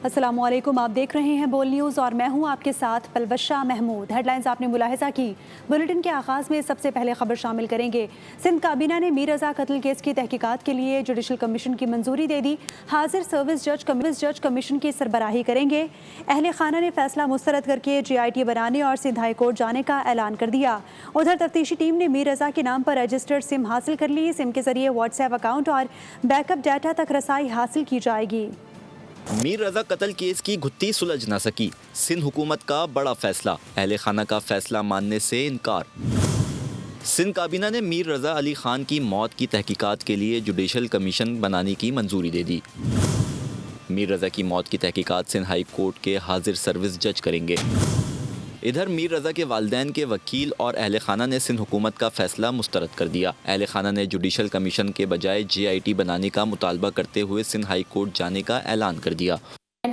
السلام علیکم، آپ دیکھ رہے ہیں بول نیوز اور میں ہوں آپ کے ساتھ پلوشہ محمود۔ ہیڈ لائنز آپ نے ملاحظہ کی۔ بلیٹن کے آغاز میں سب سے پہلے خبر شامل کریں گے۔ سندھ کابینہ نے میر رضا قتل کیس کی تحقیقات کے لیے جوڈیشل کمیشن کی منظوری دے دی۔ حاضر سروس جج کمیشن کی سربراہی کریں گے۔ اہل خانہ نے فیصلہ مسترد کر کے GIT بنانے اور سندھ ہائی کورٹ جانے کا اعلان کر دیا۔ ادھر تفتیشی ٹیم نے میر رضا کے نام پر رجسٹرڈ سم حاصل کر لی۔ سم کے ذریعے واٹس ایپ اکاؤنٹ اور بیک اپ ڈیٹا تک رسائی حاصل کی جائے گی۔ میر رضا قتل کیس کی گھٹی سلجھ نہ سکی، سندھ حکومت کا بڑا فیصلہ، اہل خانہ کا فیصلہ ماننے سے انکار۔ سندھ کابینہ نے میر رضا علی خان کی موت کی تحقیقات کے لیے جوڈیشل کمیشن بنانے کی منظوری دے دی۔ میر رضا کی موت کی تحقیقات سندھ ہائی کورٹ کے حاضر سروس جج کریں گے۔ ادھر میر رضا کے والدین کے وکیل اور اہل خانہ نے سندھ حکومت کا فیصلہ مسترد کر دیا۔ اہل خانہ نے جوڈیشل کمیشن کے بجائے GIT بنانے کا مطالبہ کرتے ہوئے سندھ ہائی کورٹ جانے کا اعلان کر دیا۔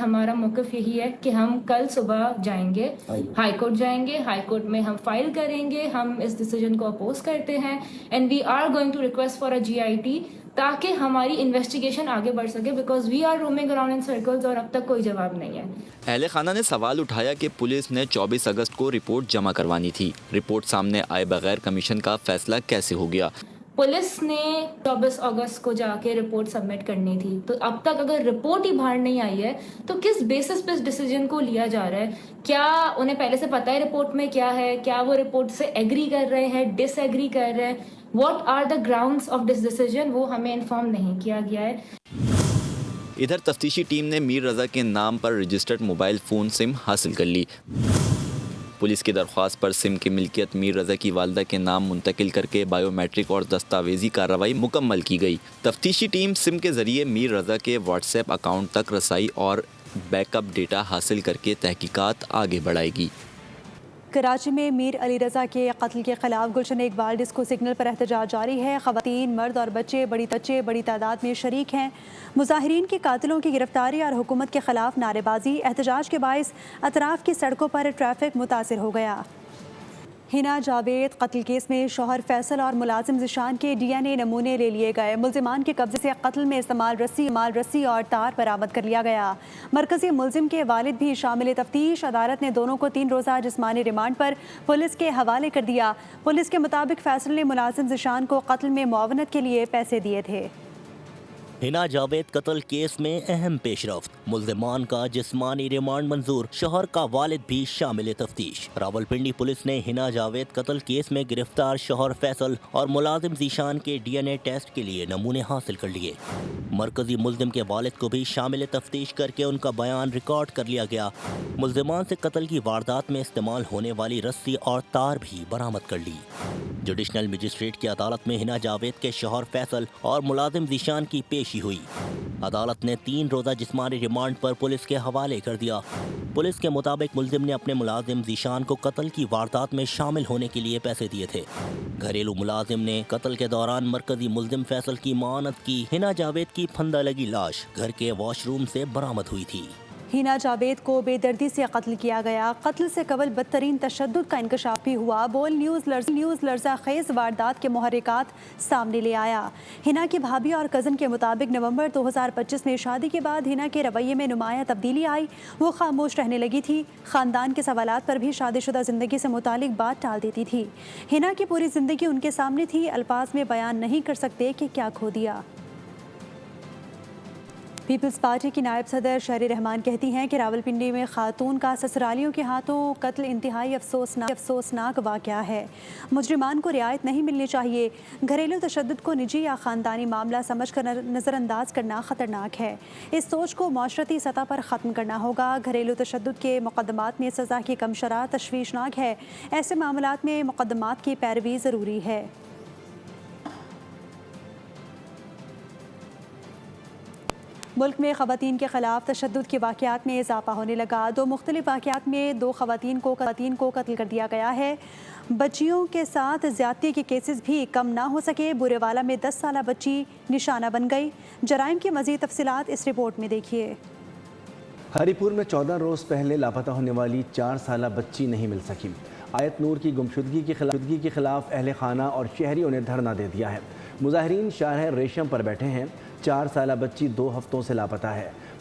ہمارا موقف یہی ہے کہ ہم کل صبح جائیں گے، ہائی کورٹ جائیں گے، ہائی کورٹ میں ہم فائل کریں گے، ہم اس ڈیسیجن کو اپوز کرتے ہیں and we are going to request for a GIT تاکہ ہماری انویسٹیگیشن آگے بڑھ سکے، because we are roaming around in circles اور اب تک کوئی جواب نہیں ہے۔ اہل خانہ نے سوال اٹھایا کہ پولیس نے 24 اگست کو رپورٹ جمع کروانی تھی، رپورٹ سامنے آئے بغیر کمیشن کا فیصلہ کیسے ہو گیا؟ پولیس نے 24 اگست کو جا کے رپورٹ سبمٹ کرنی تھی، تو اب تک اگر رپورٹ ہی باہر نہیں آئی ہے تو کس بیسس پہ اس ڈیسیجن کو لیا جا رہا ہے؟ کیا انہیں پہلے سے پتہ ہے رپورٹ میں کیا ہے؟ کیا وہ رپورٹ سے ایگری کر رہے ہیں، ڈس ایگری کر رہے ہیں؟ What are the grounds of this decision, وہ ہمیں انفارم نہیں کیا گیا ہے۔ ادھر تفتیشی ٹیم نے میر رضا کے نام پر رجسٹرڈ موبائل فون سم حاصل کر لی۔ پولیس کی درخواست پر سم کی ملکیت میر رضا کی والدہ کے نام منتقل کر کے بائیو میٹرک اور دستاویزی کارروائی مکمل کی گئی۔ تفتیشی ٹیم سم کے ذریعے میر رضا کے واٹس ایپ اکاؤنٹ تک رسائی اور بیک اپ ڈیٹا حاصل کر کے تحقیقات آگے بڑھائے گی۔ کراچی میں میر علی رضا کے قتل کے خلاف گلشن اقبال ڈسکو سگنل پر احتجاج جاری ہے۔ خواتین، مرد اور بچے بڑی تعداد میں شریک ہیں۔ مظاہرین کی قاتلوں کی گرفتاری اور حکومت کے خلاف نعرے بازی، احتجاج کے باعث اطراف کی سڑکوں پر ٹریفک متاثر ہو گیا۔ ہنا جاوید قتل کیس میں شوہر فیصل اور ملازم ذیشان کے DNA نمونے لے لیے گئے۔ ملزمان کے قبضے سے قتل میں استعمال رسی اور تار برآمد کر لیا گیا۔ مرکزی ملزم کے والد بھی شامل تفتیش، عدالت نے دونوں کو 3 روزہ جسمانی ریمانڈ پر پولیس کے حوالے کر دیا۔ پولیس کے مطابق فیصل نے ملازم ذیشان کو قتل میں معاونت کے لیے پیسے دیے تھے۔ ہنا جاوید قتل کیس میں اہم پیش رفت، ملزمان کا جسمانی ریمانڈ منظور، شوہر کا والد بھی شامل تفتیش۔ راولپنڈی پولیس نے ہنا جاوید قتل کیس میں گرفتار شوہر فیصل اور ملازم ذیشان کے DNA ٹیسٹ کے لیے نمونے حاصل کر لیے۔ مرکزی ملزم کے والد کو بھی شامل تفتیش کر کے ان کا بیان ریکارڈ کر لیا گیا۔ ملزمان سے قتل کی واردات میں استعمال ہونے والی رسی اور تار بھی برآمد کر لی۔ جوڈیشنل مجسٹریٹ کی عدالت میں ہنا جاوید کے شوہر فیصل اور ملازم ذیشان کی پیشی ہوئی۔ عدالت نے 3 روزہ جسمانی ریمانڈ پر پولیس کے حوالے کر دیا۔ پولیس کے مطابق ملزم نے اپنے ملازم ذیشان کو قتل کی واردات میں شامل ہونے کے لیے پیسے دیے تھے۔ گھریلو ملازم نے قتل کے دوران مرکزی ملزم فیصل کی معاونت کی۔ ہنا جاوید کی پھندہ لگی لاش گھر کے واش روم سے برآمد ہوئی تھی۔ ہنا جاوید کو بے دردی سے قتل کیا گیا۔ قتل سے قبل بدترین تشدد کا انکشاف بھی ہوا۔ بول نیوز لرزہ خیز واردات کے محرکات سامنے لے آیا۔ ہنا کی بھابھی اور کزن کے مطابق نومبر 2025 میں شادی کے بعد ہنا کے رویے میں نمایاں تبدیلی آئی۔ وہ خاموش رہنے لگی تھی، خاندان کے سوالات پر بھی شادی شدہ زندگی سے متعلق بات ٹال دیتی تھی۔ ہنا کی پوری زندگی ان کے سامنے تھی، الفاظ میں بیان نہیں کر سکتے کہ کیا کھو دیا۔ پیپلز پارٹی کی نائب صدر شہری رحمان کہتی ہیں کہ راولپنڈی میں خاتون کا سسرالیوں کے ہاتھوں قتل انتہائی افسوسناک واقعہ ہے۔ مجرمان کو رعایت نہیں ملنی چاہیے۔ گھریلو تشدد کو نجی یا خاندانی معاملہ سمجھ کر نظر انداز کرنا خطرناک ہے۔ اس سوچ کو معاشرتی سطح پر ختم کرنا ہوگا۔ گھریلو تشدد کے مقدمات میں سزا کی کم شرح تشویشناک ہے۔ ایسے معاملات میں مقدمات کی پیروی ضروری ہے۔ ملک میں خواتین کے خلاف تشدد کے واقعات میں اضافہ ہونے لگا۔ 2 مختلف واقعات میں 2 خواتین کو قتل کر دیا گیا ہے۔ بچیوں کے ساتھ زیادتی کے کیسز بھی کم نہ ہو سکے۔ بورے والا میں 10 سالہ بچی نشانہ بن گئی۔ جرائم کی مزید تفصیلات اس رپورٹ میں دیکھیے۔ ہری پور میں 14 روز پہلے لاپتہ ہونے والی 4 سالہ بچی نہیں مل سکی۔ آیت نور کی گمشدگی کے خلاف اہل خانہ اور شہریوں نے دھرنا دے دیا ہے۔ مظاہرین شاہراہ ریشم پر بیٹھے ہیں۔ 4 سالہ بچی 2 ہفتوں سے لاپتہ ہے۔